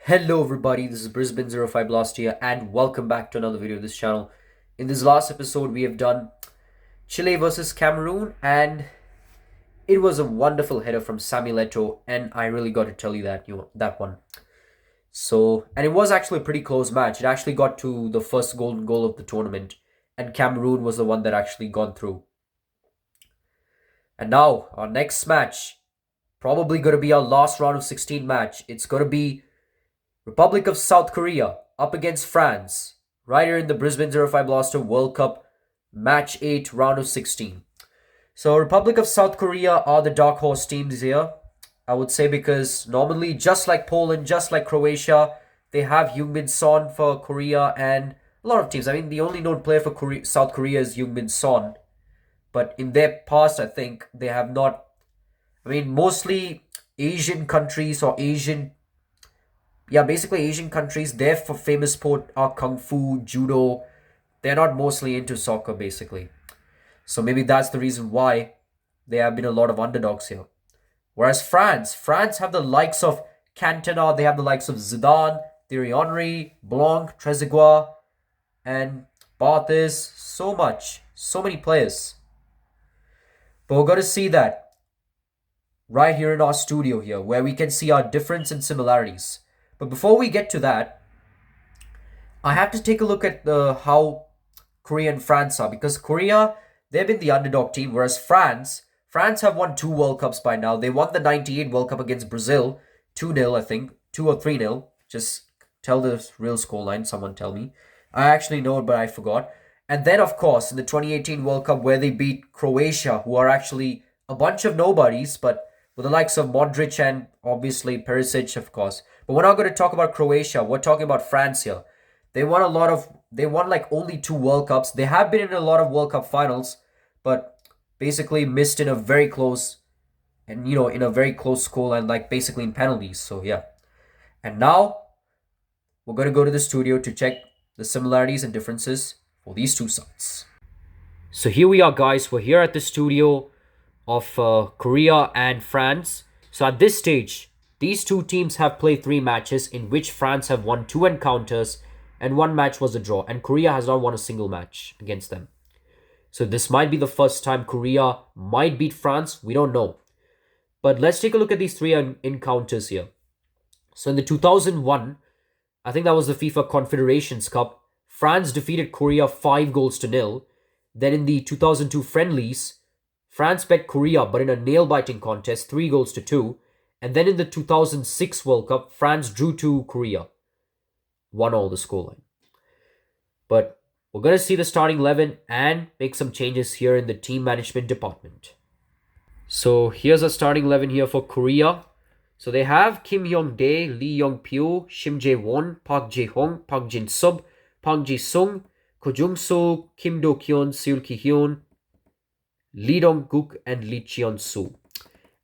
Hello everybody, this is Brisbane05Blaster here and welcome back to another video of this channel. In this last episode we have done Chile versus Cameroon and it was a wonderful header from Samuel Eto'o and I really got to tell you that one. And it was actually a pretty close match. It actually got to the first golden goal of the tournament and Cameroon was the one that actually gone through. And now our next match, probably going to be our last round of 16 match. It's going to be Republic of South Korea up against France, right here in the Brisbane05Blaster World Cup Match 8 round of 16. So Republic of South Korea are the dark horse teams here, I would say, because normally, just like Poland, just like Croatia, they have Heung-min Son for Korea and a lot of teams. I mean, the only known player for South Korea is Heung-min Son, but in their past, I think they have not. I mean, mostly Asian countries or basically Asian countries, their famous sport are kung fu, judo. They're not mostly into soccer, basically. So maybe that's the reason why there have been a lot of underdogs here. Whereas France have the likes of Cantona, they have the likes of Zidane, Thierry Henry, Blanc, Trezeguet, and Barthez. So many players. But we're going to see that right here in our studio here, where we can see our difference and similarities. But before we get to that, I have to take a look at how Korea and France are, because Korea, they've been the underdog team, whereas France have won 2 World Cups by now. They won the 98 World Cup against Brazil, 2-0, I think, 2 or 3-0. Just tell the real scoreline, someone tell me. I actually know it, but I forgot. And then, of course, in the 2018 World Cup, where they beat Croatia, who are actually a bunch of nobodies, but with the likes of Modric and obviously Perisic, of course. But we're not going to talk about Croatia. We're talking about France here. They won like only 2 World Cups. They have been in a lot of World Cup finals, but basically missed in a very close, and in a very close scoreline, like basically in penalties. So yeah. And now we're going to go to the studio to check the similarities and differences for these two sides. So here we are, guys. We're here at the studio of Korea and France. So at this stage, these two teams have played 3 matches, in which France have won 2 encounters and 1 match was a draw, and Korea has not won a single match against them. So this might be the first time Korea might beat France. We don't know. But let's take a look at these 3 encounters here. So in the 2001, I think that was the FIFA Confederations Cup, France defeated Korea 5 goals to 0. Then in the 2002 friendlies, France beat Korea, but in a nail-biting contest, 3 goals to 2. And then in the 2006 World Cup, France drew to Korea. 1-1 the scoreline. But we're going to see the starting 11 and make some changes here in the team management department. So here's a starting 11 here for Korea. So they have Kim Yong-dae, Lee Yong-pyo, Shim Jae-won, Park Jae-hong, Park Jin-sub, Park Ji-sung, Ko Jung-soo, Kim Do-kyun, Seul Ki-hyun, Lee Dong-guk, and Lee Cheon-soo.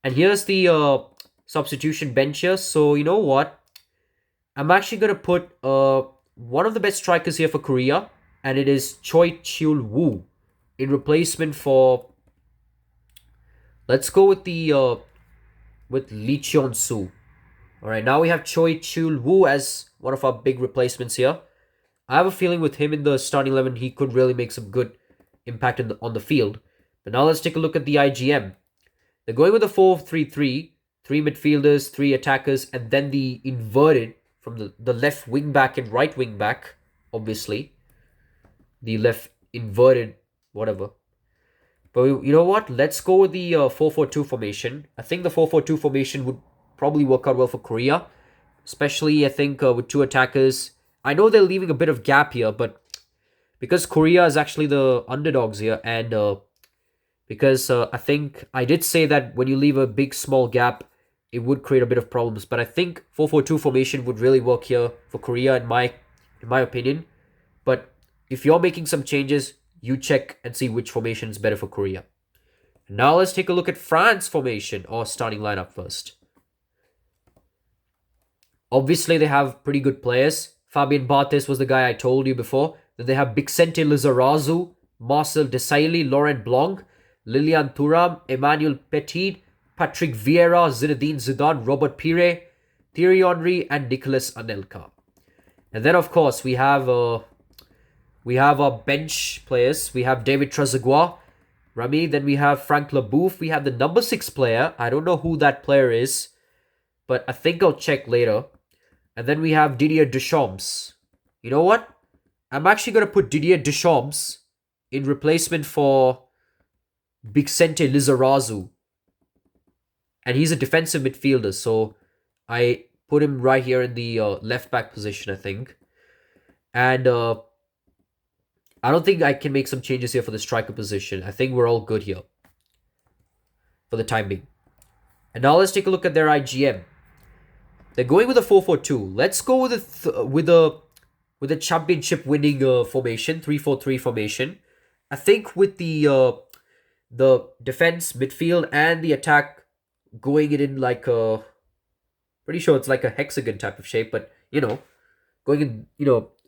And here's the substitution bench here. So you know what? I'm actually going to put one of the best strikers here for Korea, and it is Choi Chul-woo in replacement for... Let's go with with Lee Cheon-soo. Alright, now we have Choi Chul-woo as one of our big replacements here. I have a feeling with him in the starting 11, he could really make some good impact on the field. But now let's take a look at the IGM. They're going with a 4-3-3, 3 midfielders, 3 attackers, and then the inverted from the left wing back and right wing back, obviously. The left inverted, whatever. But you know what? Let's go with the 4-4-2 formation. I think the 4-4-2 formation would probably work out well for Korea. Especially, I think, with 2 attackers. I know they're leaving a bit of gap here, but because Korea is actually the underdogs here, and because I think I did say that when you leave a big, small gap, it would create a bit of problems. But I think 4-4-2 formation would really work here for Korea, in my opinion. But if you're making some changes, you check and see which formation is better for Korea. Now let's take a look at France formation, or starting lineup first. Obviously, they have pretty good players. Fabien Barthez was the guy I told you before. Then they have Bixente Lizarazu, Marcel Desailly, Laurent Blanc, Lilian Thuram, Emmanuel Petit, Patrick Vieira, Zinedine Zidane, Robert Pire, Thierry Henry, and Nicolas Anelka. And then, of course, we have our bench players. We have David Trezeguet, Rami. Then we have Frank Leboeuf. We have the number 6 player. I don't know who that player is, but I think I'll check later. And then we have Didier Deschamps. You know what? I'm actually going to put Didier Deschamps in replacement for Bixente Lizarazu. And he's a defensive midfielder, so I put him right here in the left back position, I think. And I don't think I can make some changes here for the striker position. I think we're all good here for the time being. And now let's take a look at their IGM. They're going with a 4-4-2. Let's go with a championship winning formation, 3-4-3 formation. I think with the defense, midfield, and the attack going it in like a, pretty sure it's like a hexagon type of shape, but going in,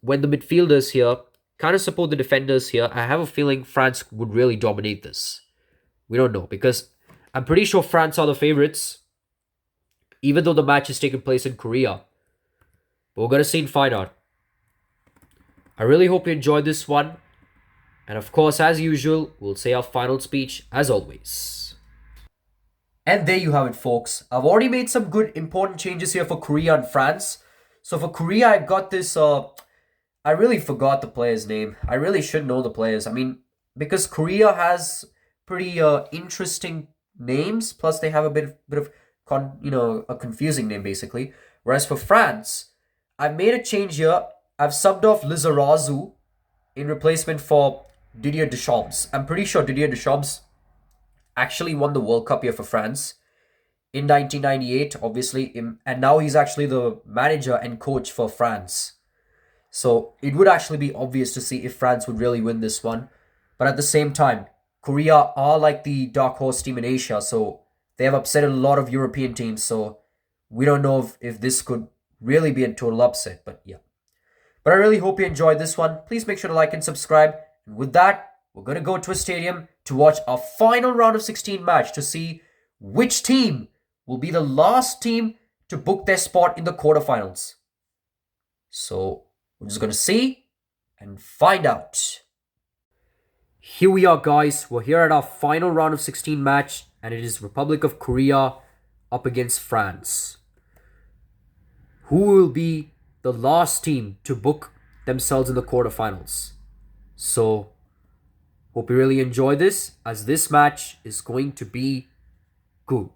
when the midfielders here kind of support the defenders here, I have a feeling France would really dominate this. We don't know, because I'm pretty sure France are the favorites, even though the match is taking place in Korea. But we're going to see and find out. I really hope you enjoyed this one. And of course, as usual, we'll say our final speech as always. And there you have it, folks. I've already made some good important changes here for Korea and France. So for Korea, I got this, I really forgot the player's name. I really should know the players. I mean, because Korea has pretty interesting names, plus they have a bit of a confusing name basically. Whereas for France, I've made a change here. I've subbed off Lizarazu in replacement for Didier Deschamps. I'm pretty sure Didier Deschamps actually won the World Cup here for France in 1998, obviously, and now he's actually the manager and coach for France. So it would actually be obvious to see if France would really win this one. But at the same time, Korea are like the dark horse team in Asia, so they have upset a lot of European teams, so we don't know if this could really be a total upset, but yeah. But I really hope you enjoyed this one. Please make sure to like and subscribe. And with that, we're going to go to a stadium to watch our final round of 16 match to see which team will be the last team to book their spot in the quarterfinals. So we're just going to see and find out. Here we are, guys. We're here at our final round of 16 match, and it is Republic of Korea up against France. Who will be the last team to book themselves in the quarterfinals? So, hope you really enjoy this, as this match is going to be good.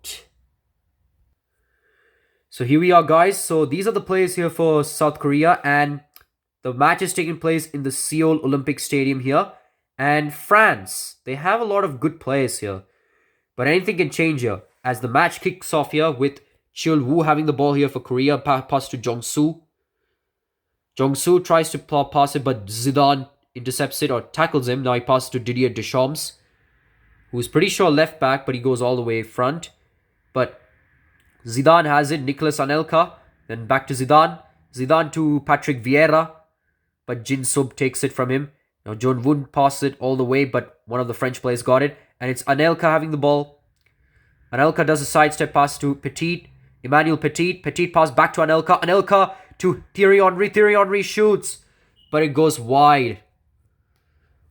So here we are, guys. So these are the players here for South Korea, and the match is taking place in the Seoul Olympic Stadium here. And France, they have a lot of good players here, but anything can change here, as the match kicks off here with Cheol Woo having the ball here for Korea, pass to Jong-soo. Jong-soo tries to pass it, but Zidane intercepts it or tackles him. Now he passes to Didier Deschamps, who's pretty sure left back, but he goes all the way front. But Zidane has it, Nicolas Anelka, then back to Zidane. Zidane to Patrick Vieira, but Jin Sub takes it from him. Now John Woon passes it all the way, but one of the French players got it. And it's Anelka having the ball. Anelka does a sidestep pass to Petit. Emmanuel Petit. Petit pass back to Anelka. Anelka to Thierry Henry. Thierry Henry shoots, but it goes wide.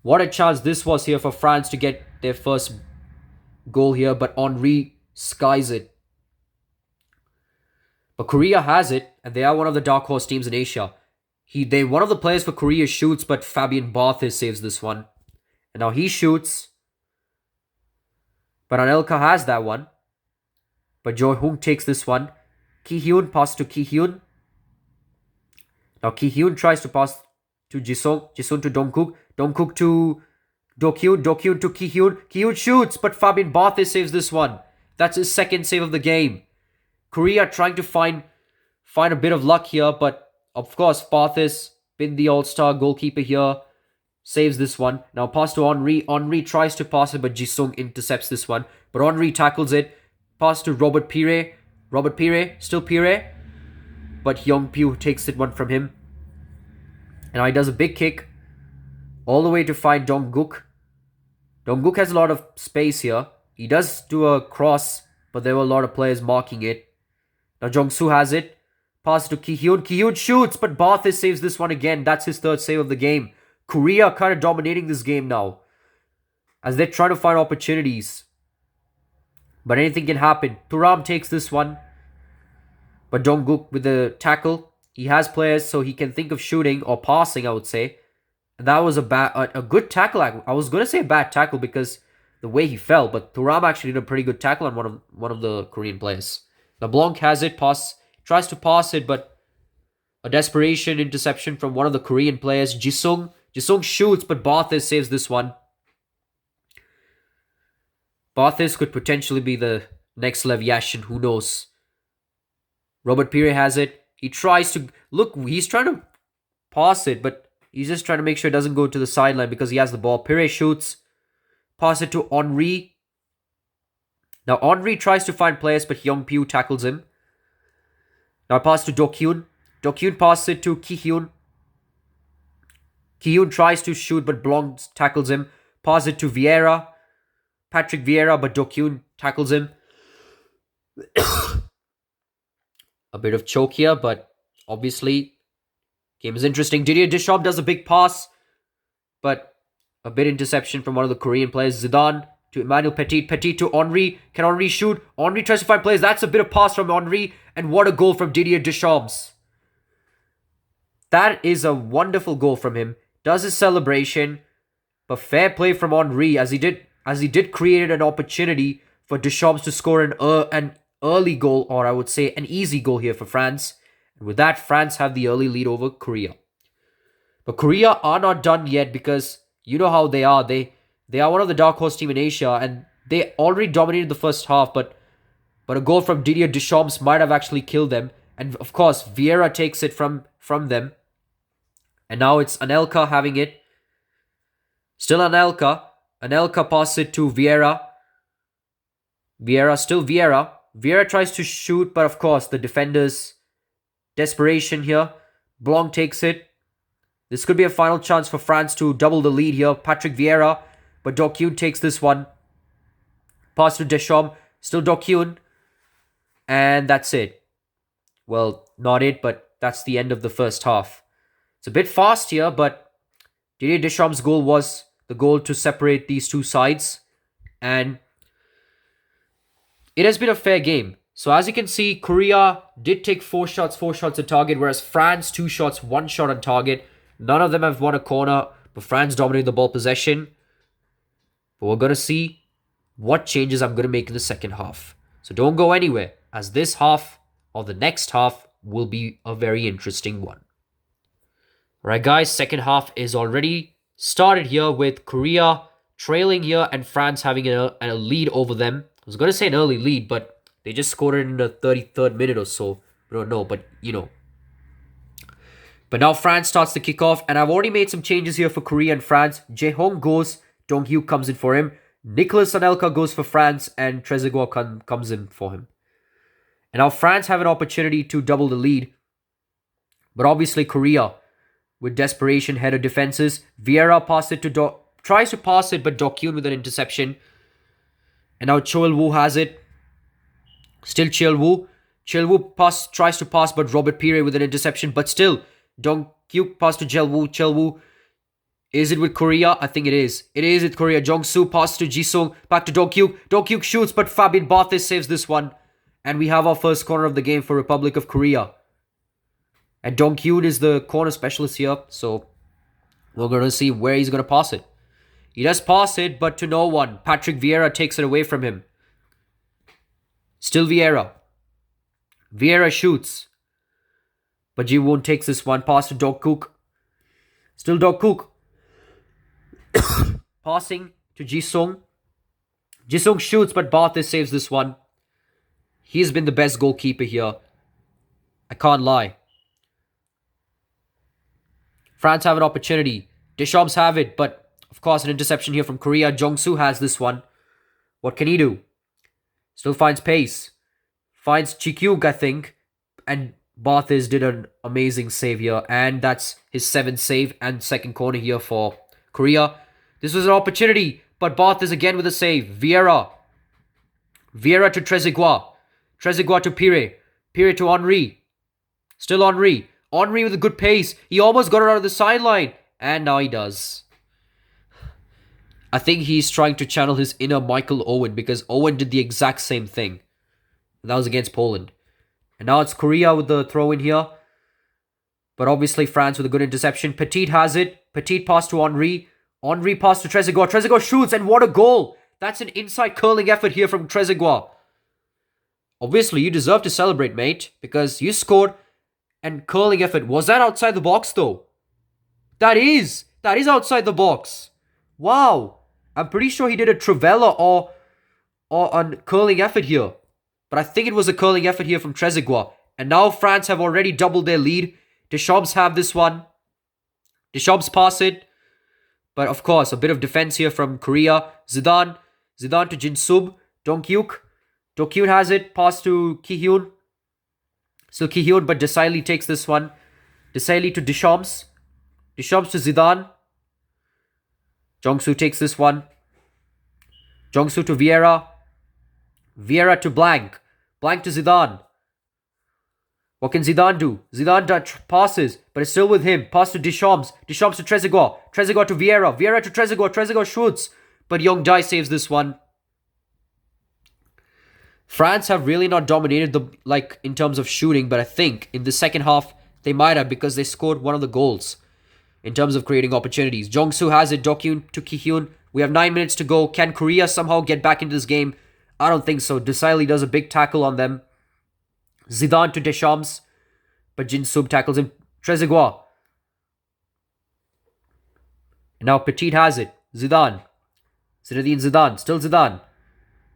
What a chance this was here for France to get their first goal here, but Henry skies it. But Korea has it, and they are one of the dark horse teams in Asia. One of the players for Korea shoots, but Fabien Barthez saves this one. And now he shoots, but Anelka has that one. But Jo Hung takes this one. Ki Hyun pass to Ki Hyun. Now Ki Hyun tries to pass to Jisung. Jisung to Dongkook. Dongkook to Dokyun. Dokyun to Ki Hyun. Ki Hyun shoots, but Fabien Barthez saves this one. That's his second save of the game. Korea trying to find a bit of luck here, but of course, Barthez, been the all-star goalkeeper here, saves this one. Now pass to Henry. Henry tries to pass it, but Jisung intercepts this one. But Henry tackles it. Pass to Robert Pire. Robert Pire, still Pire. But Hyung Pyu takes it one from him. And now he does a big kick all the way to find Dongkook. Dongkook has a lot of space here. He does do a cross, but there were a lot of players marking it. Now Jong-soo has it. Pass to Ki-hyun. Ki-hyun shoots, but Barthes saves this one again. That's his third save of the game. Korea kind of dominating this game now, as they're trying to find opportunities. But anything can happen. Thuram takes this one. But Dongguk with the tackle. He has players so he can think of shooting or passing, I would say. And that was a good tackle. I was going to say a bad tackle because the way he fell. But Thuram actually did a pretty good tackle on one of the Korean players. LeBlanc has it. Tries to pass it, but a desperation interception from one of the Korean players. Jisung shoots, but Barthes saves this one. Barthes could potentially be the next Lev Yashin. Who knows? Robert Pire has it. He tries to... Look, he's trying to pass it, but he's just trying to make sure it doesn't go to the sideline because he has the ball. Pire shoots. Pass it to Henry. Now, Henry tries to find players, but Hyung Pyu tackles him. Now, pass to Dokyun. Dokyun passes it to Ki-hyun. Ki-hyun tries to shoot, but Blanc tackles him. Pass it to Vieira. Patrick Vieira, but Dokyun tackles him. A bit of choke here, but obviously, game is interesting. Didier Deschamps does a big pass, but a bit interception from one of the Korean players. Zidane to Emmanuel Petit. Petit to Henry. Can Henry shoot? Henry tries to find players. That's a bit of pass from Henry, and what a goal from Didier Deschamps. That is a wonderful goal from him. Does his celebration, but fair play from Henry as he did create an opportunity for Deschamps to score an early goal, or I would say an easy goal here for France. And with that, France have the early lead over Korea. But Korea are not done yet because you know how they are. They are one of the dark horse team in Asia, and they already dominated the first half, but a goal from Didier Deschamps might have actually killed them. And of course, Vieira takes it from them. And now it's Anelka having it. Still Anelka. Anelka passes it to Vieira. Still Vieira. Vieira tries to shoot, but of course, the defenders... Desperation here. Blanc takes it. This could be a final chance for France to double the lead here. Patrick Vieira. But Dokyun takes this one. Pass to Deschamps. Still Dokyun. And that's it. Well, not it, but that's the end of the first half. It's a bit fast here, but Didier Deschamps' goal was the goal to separate these two sides. And it has been a fair game. So as you can see, Korea did take 4 shots on target, whereas France 2 shots, 1 shot on target. None of them have won a corner, but France dominated the ball possession. But we're going to see what changes I'm going to make in the second half. So don't go anywhere, as this half or the next half will be a very interesting one. Alright guys, second half is already started here with Korea trailing here and France having a lead over them. I was going to say an early lead, but they just scored it in the 33rd minute or so. We don't know, but you know. But now France starts the kickoff, and I've already made some changes here for Korea and France. Jae-hong goes, Dong-hyuk comes in for him. Nicolas Anelka goes for France, and Trezeguet comes in for him. And now France have an opportunity to double the lead. But obviously Korea, with desperation, header defenses. Vieira tries to pass it, but Dokyun with an interception. And now Cheol-woo has it. Still Cheol-woo. Cheol-woo tries to pass, but Robert Pire with an interception. But still, Dong-hyuk pass to Cheol-woo. Cheol-woo. Is it with Korea? I think it is. It is with Korea. Jong-soo passes to Jisung. Back to Dong-hyuk. Dong-hyuk shoots, but Fabien Barthez saves this one. And we have our first corner of the game for Republic of Korea. And Dong-hyuk is the corner specialist here. So we're going to see where he's going to pass it. He does pass it, but to no one. Patrick Vieira takes it away from him. Still Vieira. Vieira shoots. But Ji-won takes this one. Pass to Dong-kook. Still Dong-kook. Passing to Jisung. Jisung shoots, but Barthez saves this one. He's been the best goalkeeper here. I can't lie. France have an opportunity. Deschamps have it, but of course an interception here from Korea. Jong-soo has this one. What can he do? Still finds pace. Finds Chi-kyuk, I think. And Barthez did an amazing save here. And that's his 7th save and second corner here for Korea. This was an opportunity, but Barthez again with a save. Vieira. Vieira to Trezeguet. Trezeguet to Pire. Pire to Henry. Still Henry. Henry with a good pace. He almost got it out of the sideline. And now he does. I think he's trying to channel his inner Michael Owen because Owen did the exact same thing. That was against Poland. And now it's Korea with the throw in here. But obviously France with a good interception. Petit has it. Petit pass to Henry. Henry pass to Trezeguet. Trezeguet shoots and what a goal. That's an inside curling effort here from Trezeguet. Obviously you deserve to celebrate, mate. Because you scored and curling effort. Was that outside the box though? That is outside the box. Wow. I'm pretty sure he did a Trivela or a curling effort here. But I think it was a curling effort here from Trezeguet. And now France have already doubled their lead. Deschamps have this one. Deschamps pass it. But of course, a bit of defense here from Korea. Zidane to Jinsub. Dongkyuk. Dongkyuk has it. Pass to Ki-hyun. So Ki-hyun, but Desailly takes this one. Desailly to Deschamps. Deschamps to Zidane. Jongsu takes this one. Jongsu to Vieira. Vieira to Blank. Blank to Zidane. What can Zidane do? Zidane passes, but it's still with him. Pass to Deschamps. Deschamps to Trezeguet. Trezeguet to Vieira. Vieira to Trezeguet. Trezeguet shoots, but Young Dai saves this one. France have really not dominated in terms of shooting, but I think in the second half they might have because they scored one of the goals in terms of creating opportunities. Jongsu has it. Dokyun to Ki-hyun. We have 9 minutes to go. Can Korea somehow get back into this game? I don't think so. Desailly does a big tackle on them. Zidane to Deschamps. But Jinsub tackles him. Trezeguet. And now Petit has it. Zidane. Zinedine Zidane. Still Zidane.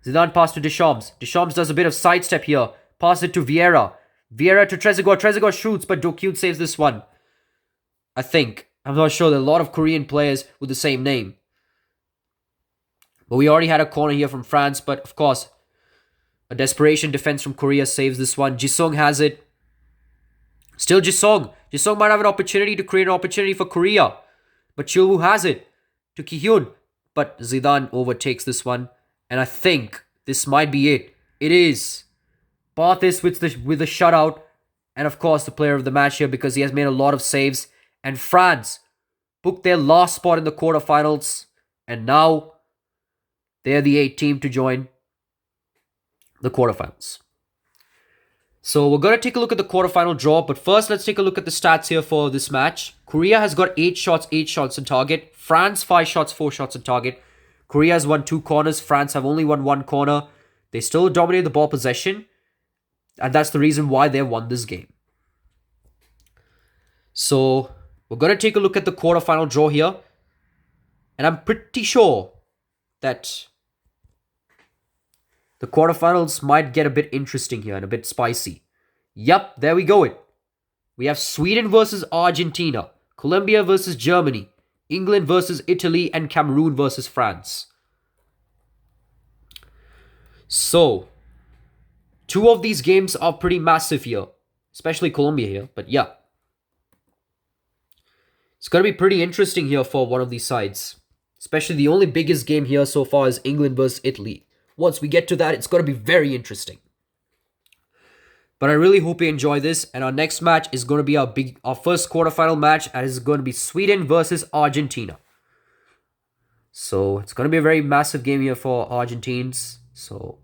Zidane pass to Deschamps. Deschamps does a bit of sidestep here. Pass it to Vieira. Vieira to Trezeguet. Trezeguet shoots, but Dokyun saves this one. I think. I'm not sure. There are a lot of Korean players with the same name. But we already had a corner here from France. But of course, a desperation defense from Korea saves this one. Jisung has it. Still Jisung. Jisung might have an opportunity to create an opportunity for Korea. But Chilwoo has it to Ki-hyun. But Zidane overtakes this one. And I think this might be it. It is. Barthis with the shutout. And of course the player of the match here because he has made a lot of saves. And France booked their last spot in the quarterfinals. And now they're the 8th team to join the quarterfinals. So we're going to take a look at the quarterfinal draw. But first, let's take a look at the stats here for this match. Korea has got 8 shots on target. France 5 shots, 4 shots on target. Korea has won 2 corners. France have only won 1 corner. They still dominate the ball possession. And that's the reason why they won this game. So we're going to take a look at the quarterfinal draw here. And I'm pretty sure that the quarterfinals might get a bit interesting here and a bit spicy. Yup, there we go. We have Sweden versus Argentina, Colombia versus Germany, England versus Italy, and Cameroon versus France. So, 2 of these games are pretty massive here, especially Colombia here, but yeah. It's going to be pretty interesting here for one of these sides. Especially the only biggest game here so far is England versus Italy. Once we get to that, it's going to be very interesting. But I really hope you enjoy this. And our next match is going to be our first quarterfinal match. And it's going to be Sweden versus Argentina. So it's going to be a very massive game here for Argentines. So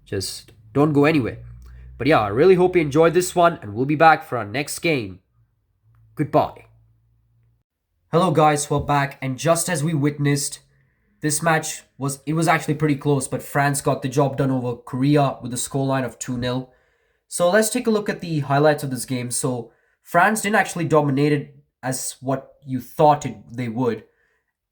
just don't go anywhere. But yeah, I really hope you enjoyed this one. And we'll be back for our next game. Goodbye. Hello guys, we're back. And just as we witnessed, this match was actually pretty close, but France got the job done over Korea with a scoreline of 2-0. So let's take a look at the highlights of this game. So France didn't actually dominate it as what you thought they would.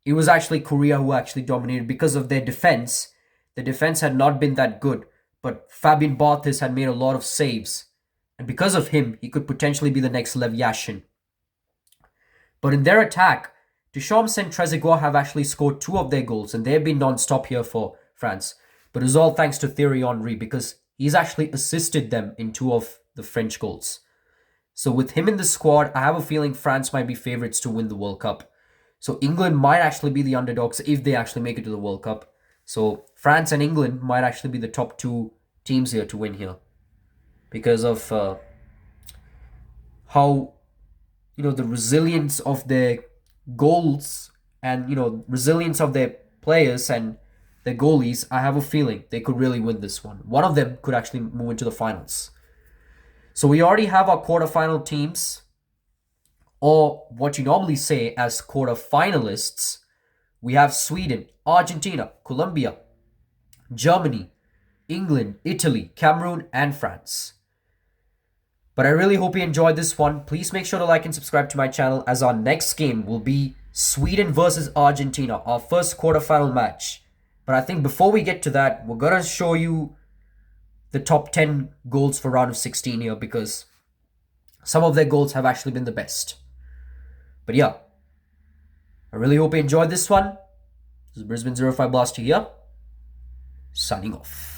It was actually Korea who actually dominated because of their defense. The defense had not been that good, but Fabien Barthez had made a lot of saves. And because of him, he could potentially be the next Lev Yashin. But in their attack, Deschamps and Trezeguet have actually scored 2 of their goals, and they've been non-stop here for France. But it was all thanks to Thierry Henry because he's actually assisted them in 2 of the French goals. So with him in the squad, I have a feeling France might be favourites to win the World Cup. So England might actually be the underdogs if they actually make it to the World Cup. So France and England might actually be the top 2 teams here to win here because of how, the resilience of their goals and, resilience of their players and their goalies, I have a feeling they could really win this one. One of them could actually move into the finals. So we already have our quarterfinal teams, or what you normally say as quarterfinalists. We have Sweden, Argentina, Colombia, Germany, England, Italy, Cameroon, and France. But I really hope you enjoyed this one. Please make sure to like and subscribe to my channel, as our next game will be Sweden versus Argentina, our first quarterfinal match. But I think before we get to that, we're going to show you the top 10 goals for round of 16 here, because some of their goals have actually been the best. But yeah, I really hope you enjoyed this one. This is Brisbane05Blaster here, signing off.